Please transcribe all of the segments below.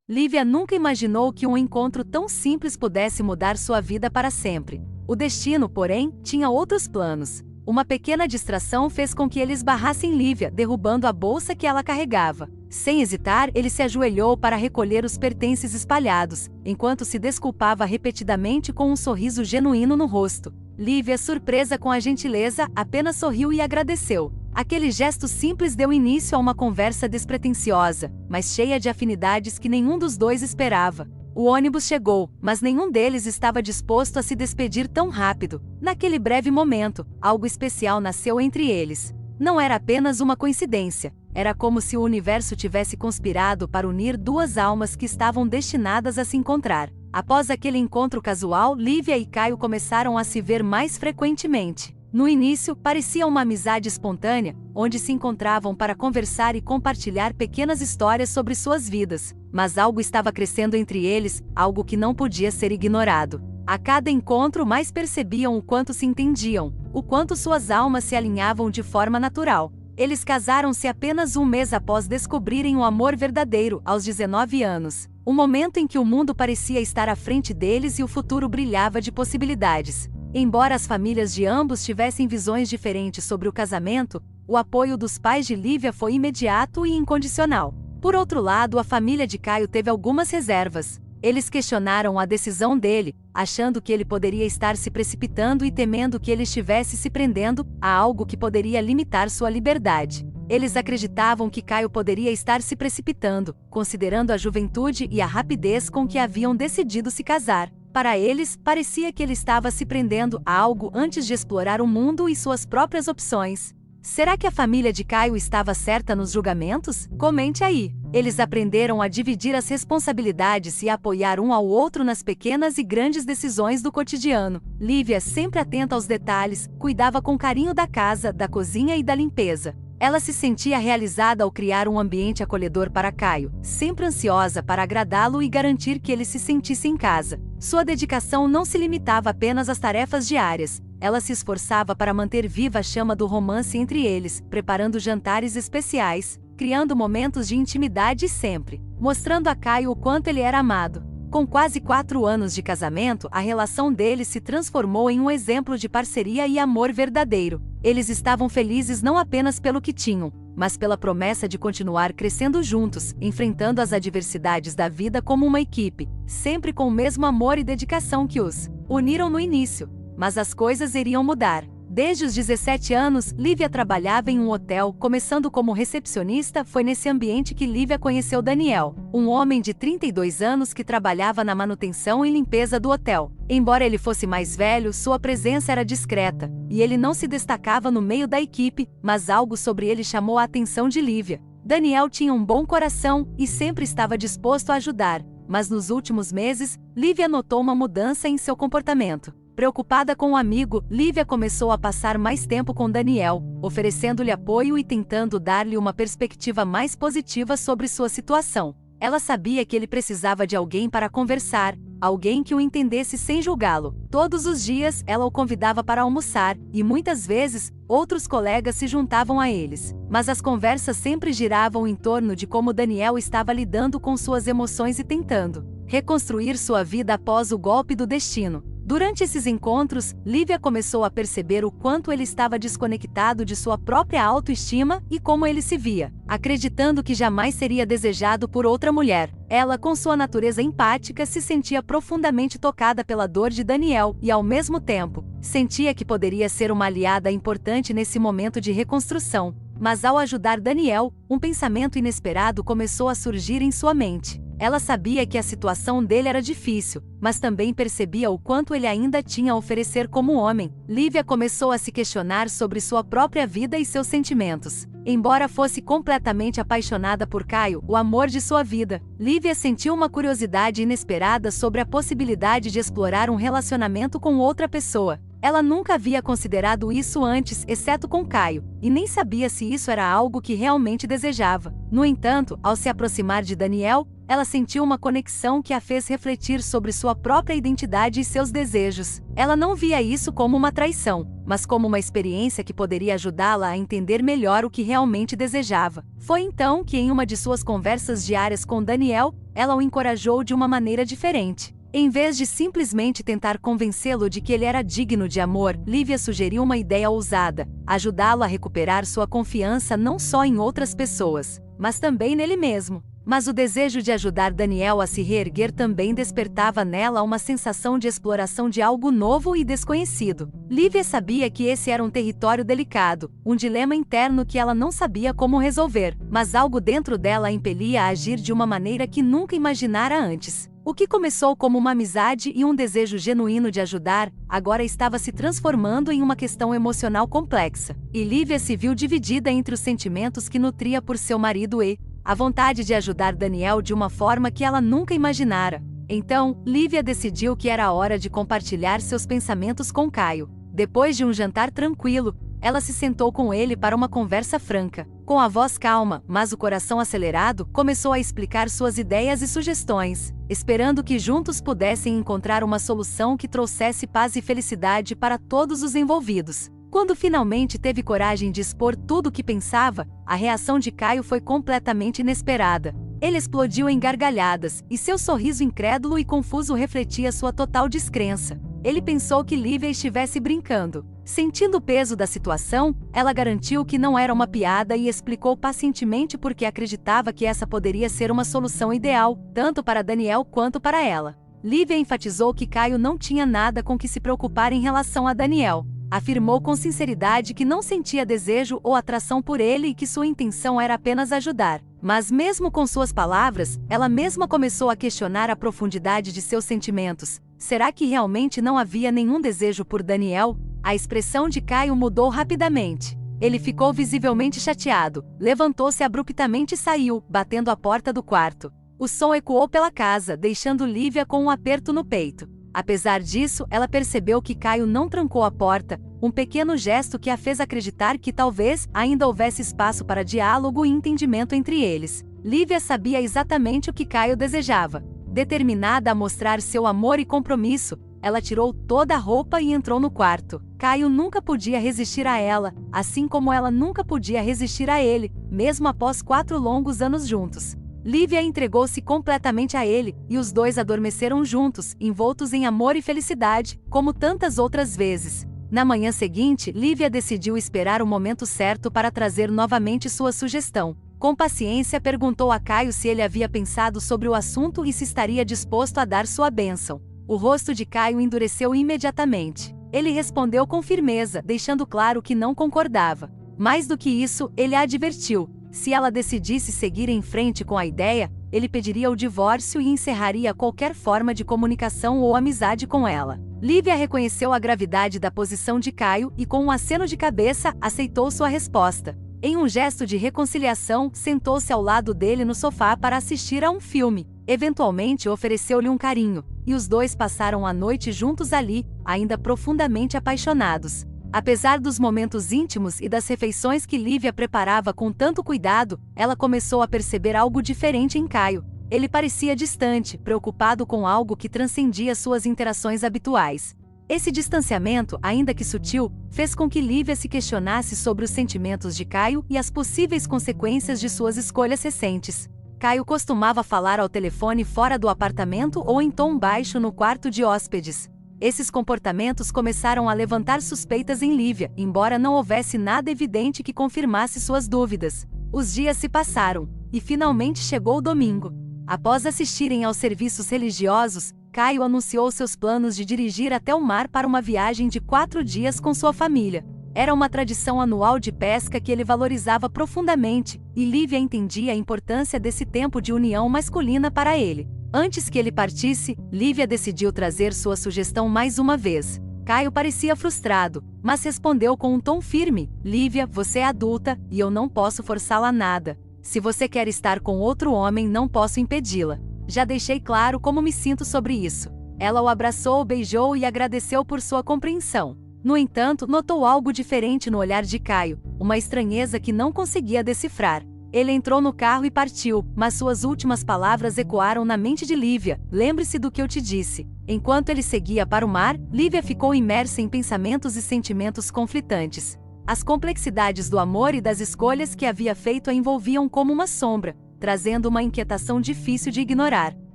Lívia nunca imaginou que um encontro tão simples pudesse mudar sua vida para sempre. O destino, porém, tinha outros planos. Uma pequena distração fez com que ele esbarrasse em Lívia, derrubando a bolsa que ela carregava. Sem hesitar, ele se ajoelhou para recolher os pertences espalhados, enquanto se desculpava repetidamente com um sorriso genuíno no rosto. Lívia, surpresa com a gentileza, apenas sorriu e agradeceu. Aquele gesto simples deu início a uma conversa despretensiosa, mas cheia de afinidades que nenhum dos dois esperava. O ônibus chegou, mas nenhum deles estava disposto a se despedir tão rápido. Naquele breve momento, algo especial nasceu entre eles. Não era apenas uma coincidência, era como se o universo tivesse conspirado para unir duas almas que estavam destinadas a se encontrar. Após aquele encontro casual, Lívia e Caio começaram a se ver mais frequentemente. No início, parecia uma amizade espontânea, onde se encontravam para conversar e compartilhar pequenas histórias sobre suas vidas. Mas algo estava crescendo entre eles, algo que não podia ser ignorado. A cada encontro mais percebiam o quanto se entendiam, o quanto suas almas se alinhavam de forma natural. Eles casaram-se apenas um mês após descobrirem o amor verdadeiro, aos 19 anos. O momento em que o mundo parecia estar à frente deles e o futuro brilhava de possibilidades. Embora as famílias de ambos tivessem visões diferentes sobre o casamento, o apoio dos pais de Lívia foi imediato e incondicional. Por outro lado, a família de Caio teve algumas reservas. Eles questionaram a decisão dele, achando que ele poderia estar se precipitando e temendo que ele estivesse se prendendo a algo que poderia limitar sua liberdade. Eles acreditavam que Caio poderia estar se precipitando, considerando a juventude e a rapidez com que haviam decidido se casar. Para eles, parecia que ele estava se prendendo a algo antes de explorar o mundo e suas próprias opções. Será que a família de Caio estava certa nos julgamentos? Comente aí. Eles aprenderam a dividir as responsabilidades e a apoiar um ao outro nas pequenas e grandes decisões do cotidiano. Lívia, sempre atenta aos detalhes, cuidava com carinho da casa, da cozinha e da limpeza. Ela se sentia realizada ao criar um ambiente acolhedor para Caio, sempre ansiosa para agradá-lo e garantir que ele se sentisse em casa. Sua dedicação não se limitava apenas às tarefas diárias. Ela se esforçava para manter viva a chama do romance entre eles, preparando jantares especiais, criando momentos de intimidade sempre, mostrando a Caio o quanto ele era amado. Com quase 4 anos de casamento, a relação deles se transformou em um exemplo de parceria e amor verdadeiro. Eles estavam felizes não apenas pelo que tinham, mas pela promessa de continuar crescendo juntos, enfrentando as adversidades da vida como uma equipe, sempre com o mesmo amor e dedicação que os uniram no início. Mas as coisas iriam mudar. Desde os 17 anos, Lívia trabalhava em um hotel, começando como recepcionista. Foi nesse ambiente que Lívia conheceu Daniel, um homem de 32 anos que trabalhava na manutenção e limpeza do hotel. Embora ele fosse mais velho, sua presença era discreta, e ele não se destacava no meio da equipe, mas algo sobre ele chamou a atenção de Lívia. Daniel tinha um bom coração e sempre estava disposto a ajudar, mas nos últimos meses, Lívia notou uma mudança em seu comportamento. Preocupada com o amigo, Lívia começou a passar mais tempo com Daniel, oferecendo-lhe apoio e tentando dar-lhe uma perspectiva mais positiva sobre sua situação. Ela sabia que ele precisava de alguém para conversar, alguém que o entendesse sem julgá-lo. Todos os dias, ela o convidava para almoçar, e muitas vezes, outros colegas se juntavam a eles. Mas as conversas sempre giravam em torno de como Daniel estava lidando com suas emoções e tentando reconstruir sua vida após o golpe do destino. Durante esses encontros, Lívia começou a perceber o quanto ele estava desconectado de sua própria autoestima e como ele se via, acreditando que jamais seria desejado por outra mulher. Ela, com sua natureza empática, se sentia profundamente tocada pela dor de Daniel e, ao mesmo tempo, sentia que poderia ser uma aliada importante nesse momento de reconstrução. Mas ao ajudar Daniel, um pensamento inesperado começou a surgir em sua mente. Ela sabia que a situação dele era difícil, mas também percebia o quanto ele ainda tinha a oferecer como homem. Lívia começou a se questionar sobre sua própria vida e seus sentimentos. Embora fosse completamente apaixonada por Caio, o amor de sua vida, Lívia sentiu uma curiosidade inesperada sobre a possibilidade de explorar um relacionamento com outra pessoa. Ela nunca havia considerado isso antes, exceto com Caio, e nem sabia se isso era algo que realmente desejava. No entanto, ao se aproximar de Daniel, ela sentiu uma conexão que a fez refletir sobre sua própria identidade e seus desejos. Ela não via isso como uma traição, mas como uma experiência que poderia ajudá-la a entender melhor o que realmente desejava. Foi então que, em uma de suas conversas diárias com Daniel, ela o encorajou de uma maneira diferente. Em vez de simplesmente tentar convencê-lo de que ele era digno de amor, Lívia sugeriu uma ideia ousada: ajudá-lo a recuperar sua confiança não só em outras pessoas, mas também nele mesmo. Mas o desejo de ajudar Daniel a se reerguer também despertava nela uma sensação de exploração de algo novo e desconhecido. Lívia sabia que esse era um território delicado, um dilema interno que ela não sabia como resolver, mas algo dentro dela a impelia a agir de uma maneira que nunca imaginara antes. O que começou como uma amizade e um desejo genuíno de ajudar, agora estava se transformando em uma questão emocional complexa. E Lívia se viu dividida entre os sentimentos que nutria por seu marido e a vontade de ajudar Daniel de uma forma que ela nunca imaginara. Então, Lívia decidiu que era hora de compartilhar seus pensamentos com Caio. Depois de um jantar tranquilo, ela se sentou com ele para uma conversa franca. Com a voz calma, mas o coração acelerado, começou a explicar suas ideias e sugestões, esperando que juntos pudessem encontrar uma solução que trouxesse paz e felicidade para todos os envolvidos. Quando finalmente teve coragem de expor tudo o que pensava, a reação de Caio foi completamente inesperada. Ele explodiu em gargalhadas, e seu sorriso incrédulo e confuso refletia sua total descrença. Ele pensou que Lívia estivesse brincando. Sentindo o peso da situação, ela garantiu que não era uma piada e explicou pacientemente por que acreditava que essa poderia ser uma solução ideal, tanto para Daniel quanto para ela. Lívia enfatizou que Caio não tinha nada com que se preocupar em relação a Daniel. Afirmou com sinceridade que não sentia desejo ou atração por ele e que sua intenção era apenas ajudar. Mas mesmo com suas palavras, ela mesma começou a questionar a profundidade de seus sentimentos. Será que realmente não havia nenhum desejo por Daniel? A expressão de Caio mudou rapidamente. Ele ficou visivelmente chateado, levantou-se abruptamente e saiu, batendo a porta do quarto. O som ecoou pela casa, deixando Lívia com um aperto no peito. Apesar disso, ela percebeu que Caio não trancou a porta, um pequeno gesto que a fez acreditar que talvez ainda houvesse espaço para diálogo e entendimento entre eles. Lívia sabia exatamente o que Caio desejava. Determinada a mostrar seu amor e compromisso, ela tirou toda a roupa e entrou no quarto. Caio nunca podia resistir a ela, assim como ela nunca podia resistir a ele, mesmo após 4 longos anos juntos. Lívia entregou-se completamente a ele, e os dois adormeceram juntos, envoltos em amor e felicidade, como tantas outras vezes. Na manhã seguinte, Lívia decidiu esperar o momento certo para trazer novamente sua sugestão. Com paciência, perguntou a Caio se ele havia pensado sobre o assunto e se estaria disposto a dar sua bênção. O rosto de Caio endureceu imediatamente. Ele respondeu com firmeza, deixando claro que não concordava. Mais do que isso, ele a advertiu. Se ela decidisse seguir em frente com a ideia, ele pediria o divórcio e encerraria qualquer forma de comunicação ou amizade com ela. Lívia reconheceu a gravidade da posição de Caio e, com um aceno de cabeça, aceitou sua resposta. Em um gesto de reconciliação, sentou-se ao lado dele no sofá para assistir a um filme. Eventualmente ofereceu-lhe um carinho, e os dois passaram a noite juntos ali, ainda profundamente apaixonados. Apesar dos momentos íntimos e das refeições que Lívia preparava com tanto cuidado, ela começou a perceber algo diferente em Caio. Ele parecia distante, preocupado com algo que transcendia suas interações habituais. Esse distanciamento, ainda que sutil, fez com que Lívia se questionasse sobre os sentimentos de Caio e as possíveis consequências de suas escolhas recentes. Caio costumava falar ao telefone fora do apartamento ou em tom baixo no quarto de hóspedes. Esses comportamentos começaram a levantar suspeitas em Lívia, embora não houvesse nada evidente que confirmasse suas dúvidas. Os dias se passaram, e finalmente chegou o domingo. Após assistirem aos serviços religiosos, Caio anunciou seus planos de dirigir até o mar para uma viagem de 4 dias com sua família. Era uma tradição anual de pesca que ele valorizava profundamente, e Lívia entendia a importância desse tempo de união masculina para ele. Antes que ele partisse, Lívia decidiu trazer sua sugestão mais uma vez. Caio parecia frustrado, mas respondeu com um tom firme: Lívia, você é adulta, e eu não posso forçá-la a nada. Se você quer estar com outro homem, não posso impedi-la. Já deixei claro como me sinto sobre isso. Ela o abraçou, beijou e agradeceu por sua compreensão. No entanto, notou algo diferente no olhar de Caio, uma estranheza que não conseguia decifrar. Ele entrou no carro e partiu, mas suas últimas palavras ecoaram na mente de Lívia: lembre-se do que eu te disse. Enquanto ele seguia para o mar, Lívia ficou imersa em pensamentos e sentimentos conflitantes. As complexidades do amor e das escolhas que havia feito a envolviam como uma sombra, trazendo uma inquietação difícil de ignorar.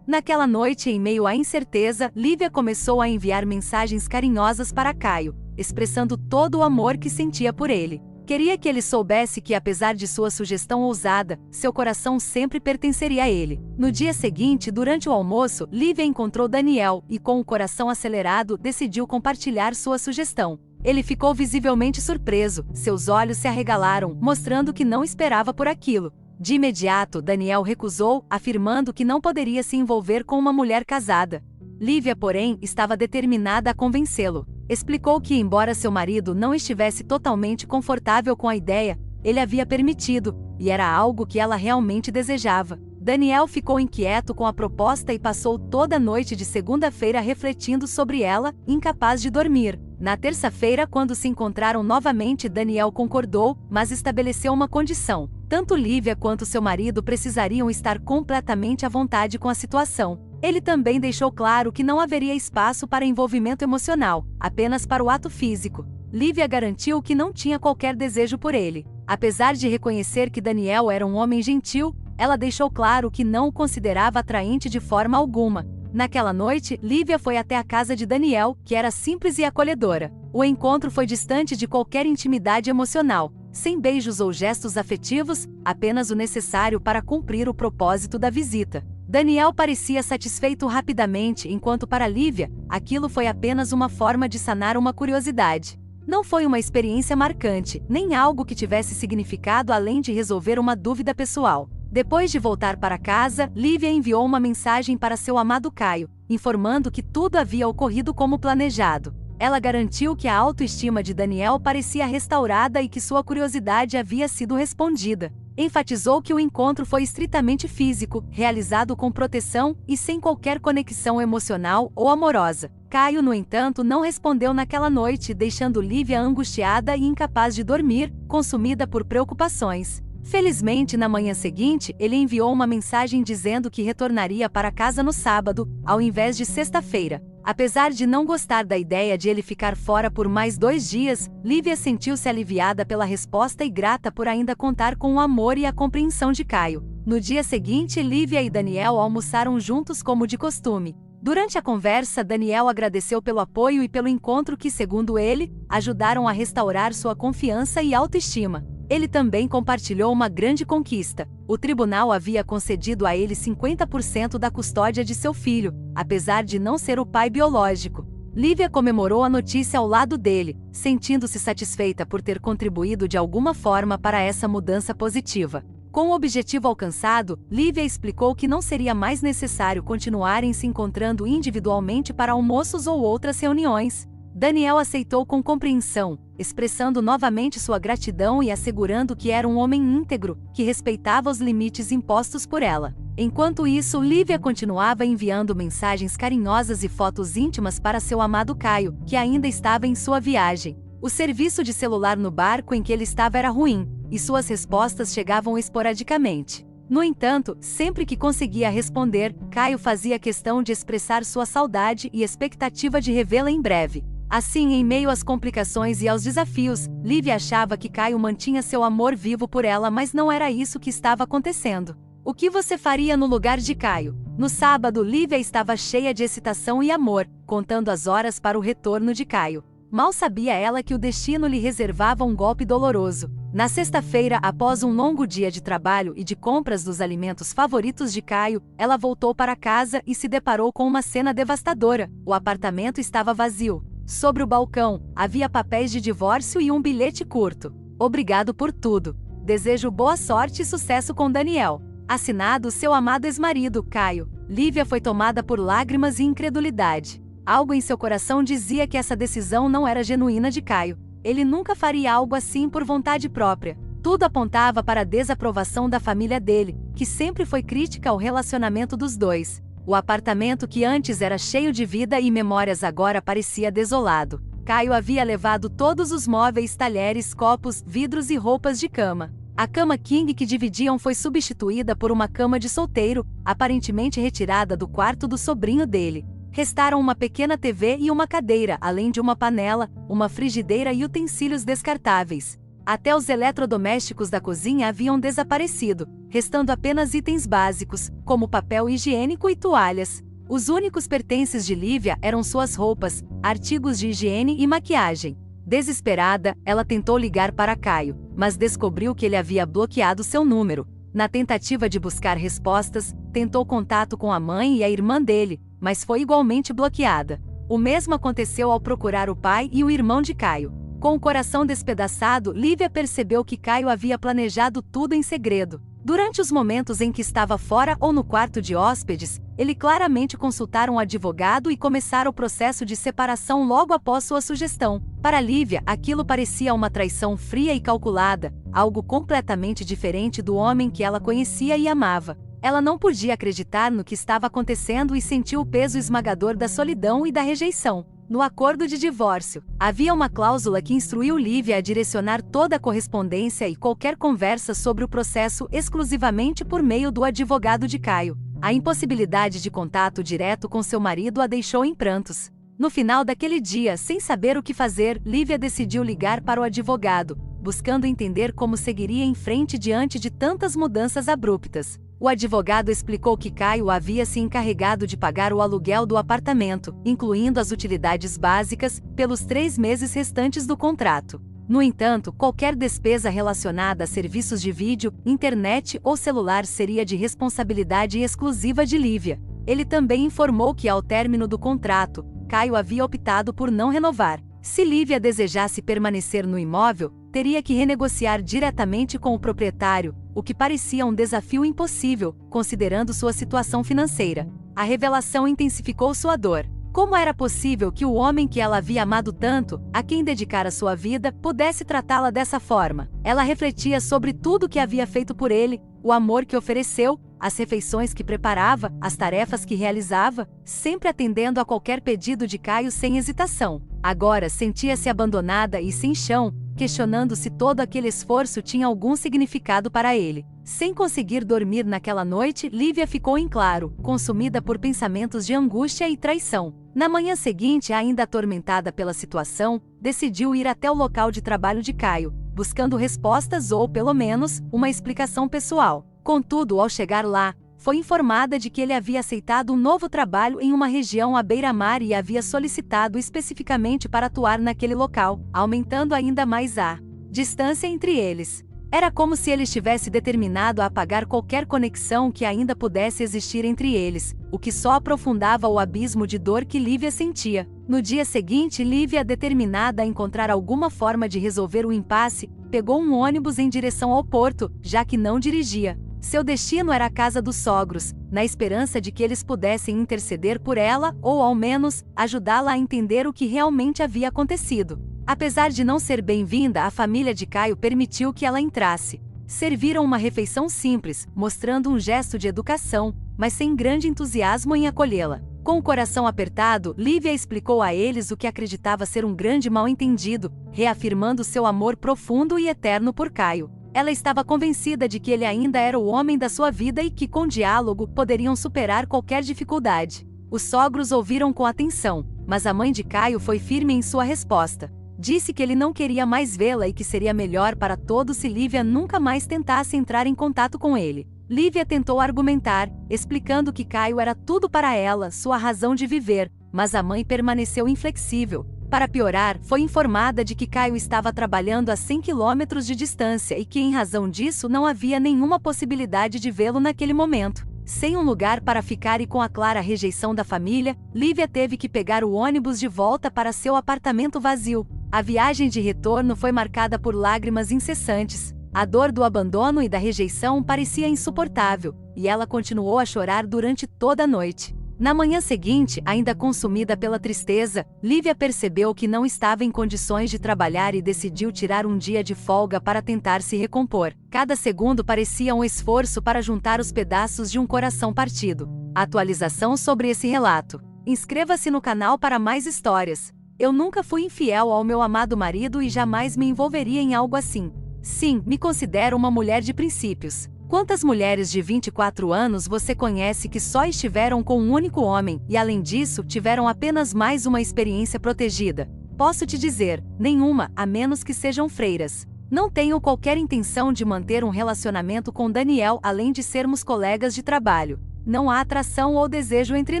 Naquela noite, em meio à incerteza, Lívia começou a enviar mensagens carinhosas para Caio, expressando todo o amor que sentia por ele. Queria que ele soubesse que, apesar de sua sugestão ousada, seu coração sempre pertenceria a ele. No dia seguinte, durante o almoço, Lívia encontrou Daniel e, com o coração acelerado, decidiu compartilhar sua sugestão. Ele ficou visivelmente surpreso, seus olhos se arregalaram, mostrando que não esperava por aquilo. De imediato, Daniel recusou, afirmando que não poderia se envolver com uma mulher casada. Lívia, porém, estava determinada a convencê-lo. Explicou que, embora seu marido não estivesse totalmente confortável com a ideia, ele havia permitido, e era algo que ela realmente desejava. Daniel ficou inquieto com a proposta e passou toda a noite de segunda-feira refletindo sobre ela, incapaz de dormir. Na terça-feira, quando se encontraram novamente, Daniel concordou, mas estabeleceu uma condição: tanto Lívia quanto seu marido precisariam estar completamente à vontade com a situação. Ele também deixou claro que não haveria espaço para envolvimento emocional, apenas para o ato físico. Lívia garantiu que não tinha qualquer desejo por ele. Apesar de reconhecer que Daniel era um homem gentil, ela deixou claro que não o considerava atraente de forma alguma. Naquela noite, Lívia foi até a casa de Daniel, que era simples e acolhedora. O encontro foi distante de qualquer intimidade emocional, sem beijos ou gestos afetivos, apenas o necessário para cumprir o propósito da visita. Daniel parecia satisfeito rapidamente, enquanto para Lívia, aquilo foi apenas uma forma de sanar uma curiosidade. Não foi uma experiência marcante, nem algo que tivesse significado além de resolver uma dúvida pessoal. Depois de voltar para casa, Lívia enviou uma mensagem para seu amado Caio, informando que tudo havia ocorrido como planejado. Ela garantiu que a autoestima de Daniel parecia restaurada e que sua curiosidade havia sido respondida. Enfatizou que o encontro foi estritamente físico, realizado com proteção e sem qualquer conexão emocional ou amorosa. Caio, no entanto, não respondeu naquela noite, deixando Lívia angustiada e incapaz de dormir, consumida por preocupações. Felizmente, na manhã seguinte, ele enviou uma mensagem dizendo que retornaria para casa no sábado, ao invés de sexta-feira. Apesar de não gostar da ideia de ele ficar fora por mais 2 dias, Lívia sentiu-se aliviada pela resposta e grata por ainda contar com o amor e a compreensão de Caio. No dia seguinte, Lívia e Daniel almoçaram juntos como de costume. Durante a conversa, Daniel agradeceu pelo apoio e pelo encontro que, segundo ele, ajudaram a restaurar sua confiança e autoestima. Ele também compartilhou uma grande conquista. O tribunal havia concedido a ele 50% da custódia de seu filho, apesar de não ser o pai biológico. Lívia comemorou a notícia ao lado dele, sentindo-se satisfeita por ter contribuído de alguma forma para essa mudança positiva. Com o objetivo alcançado, Lívia explicou que não seria mais necessário continuarem se encontrando individualmente para almoços ou outras reuniões. Daniel aceitou com compreensão, expressando novamente sua gratidão e assegurando que era um homem íntegro, que respeitava os limites impostos por ela. Enquanto isso, Lívia continuava enviando mensagens carinhosas e fotos íntimas para seu amado Caio, que ainda estava em sua viagem. O serviço de celular no barco em que ele estava era ruim, e suas respostas chegavam esporadicamente. No entanto, sempre que conseguia responder, Caio fazia questão de expressar sua saudade e expectativa de revê-la em breve. Assim, em meio às complicações e aos desafios, Lívia achava que Caio mantinha seu amor vivo por ela, mas não era isso que estava acontecendo. O que você faria no lugar de Caio? No sábado, Lívia estava cheia de excitação e amor, contando as horas para o retorno de Caio. Mal sabia ela que o destino lhe reservava um golpe doloroso. Na sexta-feira, após um longo dia de trabalho e de compras dos alimentos favoritos de Caio, ela voltou para casa e se deparou com uma cena devastadora. O apartamento estava vazio. Sobre o balcão, havia papéis de divórcio e um bilhete curto. Obrigado por tudo. Desejo boa sorte e sucesso com Daniel. Assinado seu amado ex-marido, Caio. Lívia foi tomada por lágrimas e incredulidade. Algo em seu coração dizia que essa decisão não era genuína de Caio. Ele nunca faria algo assim por vontade própria. Tudo apontava para a desaprovação da família dele, que sempre foi crítica ao relacionamento dos dois. O apartamento que antes era cheio de vida e memórias agora parecia desolado. Caio havia levado todos os móveis, talheres, copos, vidros e roupas de cama. A cama king que dividiam foi substituída por uma cama de solteiro, aparentemente retirada do quarto do sobrinho dele. Restaram uma pequena TV e uma cadeira, além de uma panela, uma frigideira e utensílios descartáveis. Até os eletrodomésticos da cozinha haviam desaparecido, restando apenas itens básicos, como papel higiênico e toalhas. Os únicos pertences de Lívia eram suas roupas, artigos de higiene e maquiagem. Desesperada, ela tentou ligar para Caio, mas descobriu que ele havia bloqueado seu número. Na tentativa de buscar respostas, tentou contato com a mãe e a irmã dele, mas foi igualmente bloqueada. O mesmo aconteceu ao procurar o pai e o irmão de Caio. Com o coração despedaçado, Lívia percebeu que Caio havia planejado tudo em segredo. Durante os momentos em que estava fora ou no quarto de hóspedes, ele claramente consultara um advogado e começara o processo de separação logo após sua sugestão. Para Lívia, aquilo parecia uma traição fria e calculada, algo completamente diferente do homem que ela conhecia e amava. Ela não podia acreditar no que estava acontecendo e sentiu o peso esmagador da solidão e da rejeição. No acordo de divórcio, havia uma cláusula que instruiu Lívia a direcionar toda a correspondência e qualquer conversa sobre o processo exclusivamente por meio do advogado de Caio. A impossibilidade de contato direto com seu marido a deixou em prantos. No final daquele dia, sem saber o que fazer, Lívia decidiu ligar para o advogado, buscando entender como seguiria em frente diante de tantas mudanças abruptas. O advogado explicou que Caio havia se encarregado de pagar o aluguel do apartamento, incluindo as utilidades básicas, pelos 3 meses restantes do contrato. No entanto, qualquer despesa relacionada a serviços de vídeo, internet ou celular seria de responsabilidade exclusiva de Lívia. Ele também informou que, ao término do contrato, Caio havia optado por não renovar. Se Lívia desejasse permanecer no imóvel, teria que renegociar diretamente com o proprietário, o que parecia um desafio impossível, considerando sua situação financeira. A revelação intensificou sua dor. Como era possível que o homem que ela havia amado tanto, a quem dedicara sua vida, pudesse tratá-la dessa forma? Ela refletia sobre tudo o que havia feito por ele, o amor que ofereceu, as refeições que preparava, as tarefas que realizava, sempre atendendo a qualquer pedido de Caio sem hesitação. Agora sentia-se abandonada e sem chão, questionando se todo aquele esforço tinha algum significado para ele. Sem conseguir dormir naquela noite, Lívia ficou em claro, consumida por pensamentos de angústia e traição. Na manhã seguinte, ainda atormentada pela situação, decidiu ir até o local de trabalho de Caio, buscando respostas ou, pelo menos, uma explicação pessoal. Contudo, ao chegar lá, foi informada de que ele havia aceitado um novo trabalho em uma região à beira-mar e havia solicitado especificamente para atuar naquele local, aumentando ainda mais a distância entre eles. Era como se ele estivesse determinado a apagar qualquer conexão que ainda pudesse existir entre eles, o que só aprofundava o abismo de dor que Lívia sentia. No dia seguinte, Lívia, determinada a encontrar alguma forma de resolver o impasse, pegou um ônibus em direção ao porto, já que não dirigia. Seu destino era a casa dos sogros, na esperança de que eles pudessem interceder por ela ou, ao menos, ajudá-la a entender o que realmente havia acontecido. Apesar de não ser bem-vinda, a família de Caio permitiu que ela entrasse. Serviram uma refeição simples, mostrando um gesto de educação, mas sem grande entusiasmo em acolhê-la. Com o coração apertado, Lívia explicou a eles o que acreditava ser um grande mal-entendido, reafirmando seu amor profundo e eterno por Caio. Ela estava convencida de que ele ainda era o homem da sua vida e que, com diálogo, poderiam superar qualquer dificuldade. Os sogros ouviram com atenção, mas a mãe de Caio foi firme em sua resposta. Disse que ele não queria mais vê-la e que seria melhor para todos se Lívia nunca mais tentasse entrar em contato com ele. Lívia tentou argumentar, explicando que Caio era tudo para ela, sua razão de viver, mas a mãe permaneceu inflexível. Para piorar, foi informada de que Caio estava trabalhando a 100 quilômetros de distância e que, em razão disso, não havia nenhuma possibilidade de vê-lo naquele momento. Sem um lugar para ficar e com a clara rejeição da família, Lívia teve que pegar o ônibus de volta para seu apartamento vazio. A viagem de retorno foi marcada por lágrimas incessantes. A dor do abandono e da rejeição parecia insuportável, e ela continuou a chorar durante toda a noite. Na manhã seguinte, ainda consumida pela tristeza, Lívia percebeu que não estava em condições de trabalhar e decidiu tirar um dia de folga para tentar se recompor. Cada segundo parecia um esforço para juntar os pedaços de um coração partido. Atualização sobre esse relato. Inscreva-se no canal para mais histórias. Eu nunca fui infiel ao meu amado marido e jamais me envolveria em algo assim. Sim, me considero uma mulher de princípios. Quantas mulheres de 24 anos você conhece que só estiveram com um único homem e, além disso, tiveram apenas mais uma experiência protegida? Posso te dizer, nenhuma, a menos que sejam freiras. Não tenho qualquer intenção de manter um relacionamento com Daniel além de sermos colegas de trabalho. Não há atração ou desejo entre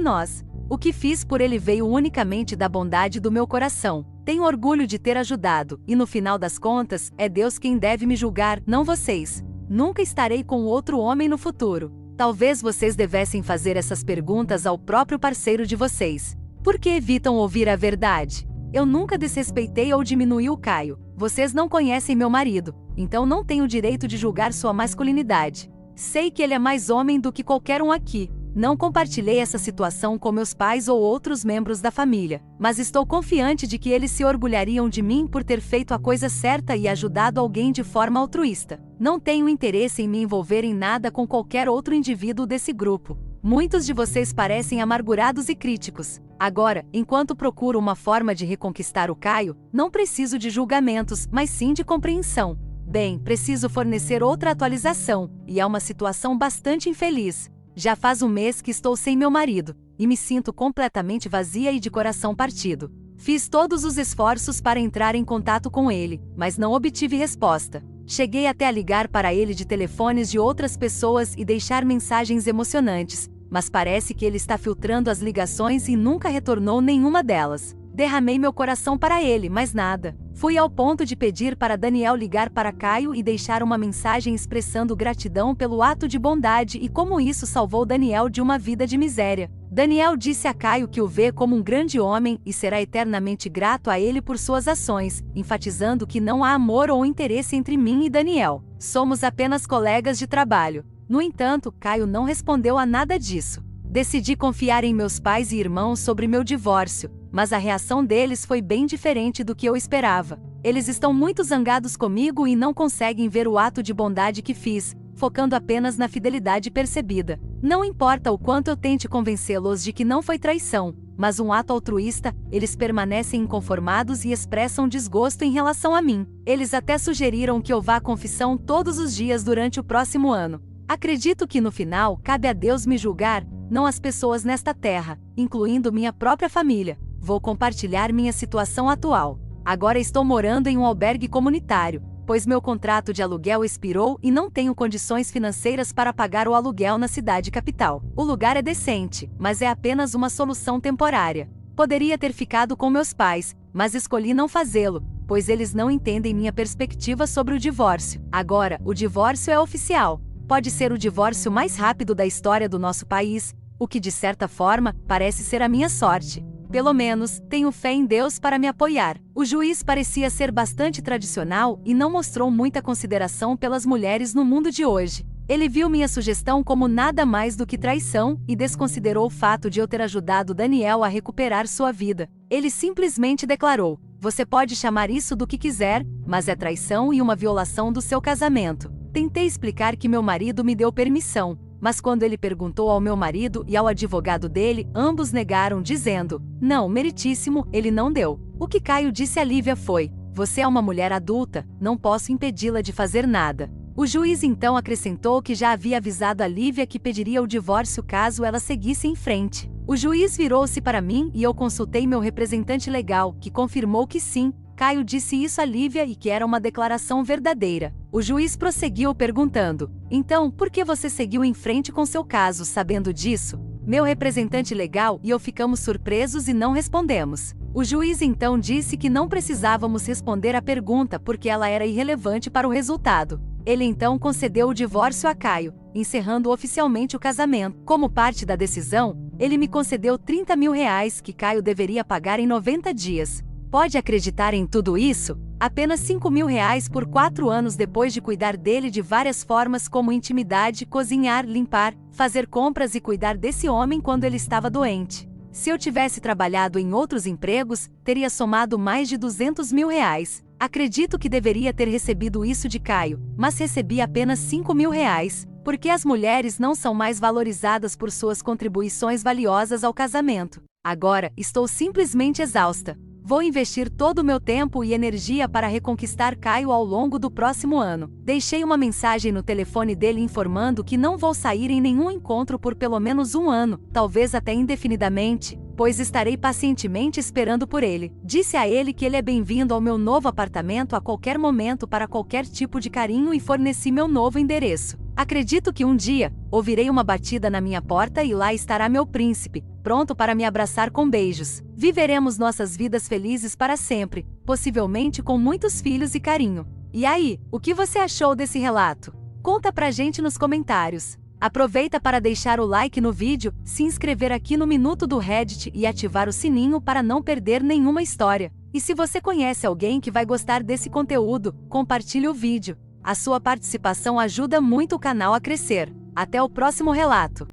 nós. O que fiz por ele veio unicamente da bondade do meu coração. Tenho orgulho de ter ajudado, e no final das contas, é Deus quem deve me julgar, não vocês. Nunca estarei com outro homem no futuro. Talvez vocês devessem fazer essas perguntas ao próprio parceiro de vocês. Por que evitam ouvir a verdade? Eu nunca desrespeitei ou diminuí o Caio. Vocês não conhecem meu marido, então não tenho o direito de julgar sua masculinidade. Sei que ele é mais homem do que qualquer um aqui. Não compartilhei essa situação com meus pais ou outros membros da família, mas estou confiante de que eles se orgulhariam de mim por ter feito a coisa certa e ajudado alguém de forma altruísta. Não tenho interesse em me envolver em nada com qualquer outro indivíduo desse grupo. Muitos de vocês parecem amargurados e críticos. Agora, enquanto procuro uma forma de reconquistar o Caio, não preciso de julgamentos, mas sim de compreensão. Bem, preciso fornecer outra atualização, e é uma situação bastante infeliz. Já faz um mês que estou sem meu marido, e me sinto completamente vazia e de coração partido. Fiz todos os esforços para entrar em contato com ele, mas não obtive resposta. Cheguei até a ligar para ele de telefones de outras pessoas e deixar mensagens emocionantes, mas parece que ele está filtrando as ligações e nunca retornou nenhuma delas. Derramei meu coração para ele, mas nada. Fui ao ponto de pedir para Daniel ligar para Caio e deixar uma mensagem expressando gratidão pelo ato de bondade e como isso salvou Daniel de uma vida de miséria. Daniel disse a Caio que o vê como um grande homem e será eternamente grato a ele por suas ações, enfatizando que não há amor ou interesse entre mim e Daniel. Somos apenas colegas de trabalho. No entanto, Caio não respondeu a nada disso. Decidi confiar em meus pais e irmãos sobre meu divórcio, mas a reação deles foi bem diferente do que eu esperava. Eles estão muito zangados comigo e não conseguem ver o ato de bondade que fiz, focando apenas na fidelidade percebida. Não importa o quanto eu tente convencê-los de que não foi traição, mas um ato altruísta, eles permanecem inconformados e expressam desgosto em relação a mim. Eles até sugeriram que eu vá à confissão todos os dias durante o próximo ano. Acredito que no final, cabe a Deus me julgar, não as pessoas nesta terra, incluindo minha própria família. Vou compartilhar minha situação atual. Agora estou morando em um albergue comunitário, pois meu contrato de aluguel expirou e não tenho condições financeiras para pagar o aluguel na cidade capital. O lugar é decente, mas é apenas uma solução temporária. Poderia ter ficado com meus pais, mas escolhi não fazê-lo, pois eles não entendem minha perspectiva sobre o divórcio. Agora, o divórcio é oficial. Pode ser o divórcio mais rápido da história do nosso país, o que de certa forma parece ser a minha sorte. Pelo menos, tenho fé em Deus para me apoiar. O juiz parecia ser bastante tradicional e não mostrou muita consideração pelas mulheres no mundo de hoje. Ele viu minha sugestão como nada mais do que traição e desconsiderou o fato de eu ter ajudado Daniel a recuperar sua vida. Ele simplesmente declarou: "Você pode chamar isso do que quiser, mas é traição e uma violação do seu casamento." Tentei explicar que meu marido me deu permissão, mas quando ele perguntou ao meu marido e ao advogado dele, ambos negaram dizendo: "Não, meritíssimo, ele não deu." O que Caio disse a Lívia foi: "Você é uma mulher adulta, não posso impedi-la de fazer nada." O juiz então acrescentou que já havia avisado a Lívia que pediria o divórcio caso ela seguisse em frente. O juiz virou-se para mim e eu consultei meu representante legal, que confirmou que sim, Caio disse isso a Lívia e que era uma declaração verdadeira. O juiz prosseguiu perguntando: "Então, por que você seguiu em frente com seu caso sabendo disso?" Meu representante legal e eu ficamos surpresos e não respondemos. O juiz então disse que não precisávamos responder à pergunta porque ela era irrelevante para o resultado. Ele então concedeu o divórcio a Caio, encerrando oficialmente o casamento. Como parte da decisão, ele me concedeu R$30 mil que Caio deveria pagar em 90 dias. Pode acreditar em tudo isso? Apenas R$5 mil por 4 anos depois de cuidar dele de várias formas como intimidade, cozinhar, limpar, fazer compras e cuidar desse homem quando ele estava doente. Se eu tivesse trabalhado em outros empregos, teria somado mais de R$200 mil. Acredito que deveria ter recebido isso de Caio, mas recebi apenas R$5 mil, porque as mulheres não são mais valorizadas por suas contribuições valiosas ao casamento. Agora, estou simplesmente exausta. Vou investir todo o meu tempo e energia para reconquistar Caio ao longo do próximo ano. Deixei uma mensagem no telefone dele informando que não vou sair em nenhum encontro por pelo menos um ano, talvez até indefinidamente, pois estarei pacientemente esperando por ele. Disse a ele que ele é bem-vindo ao meu novo apartamento a qualquer momento para qualquer tipo de carinho e forneci meu novo endereço. Acredito que um dia, ouvirei uma batida na minha porta e lá estará meu príncipe, pronto para me abraçar com beijos. Viveremos nossas vidas felizes para sempre, possivelmente com muitos filhos e carinho. E aí, o que você achou desse relato? Conta pra gente nos comentários. Aproveita para deixar o like no vídeo, se inscrever aqui no Minuto do Reddit e ativar o sininho para não perder nenhuma história. E se você conhece alguém que vai gostar desse conteúdo, compartilhe o vídeo. A sua participação ajuda muito o canal a crescer. Até o próximo relato!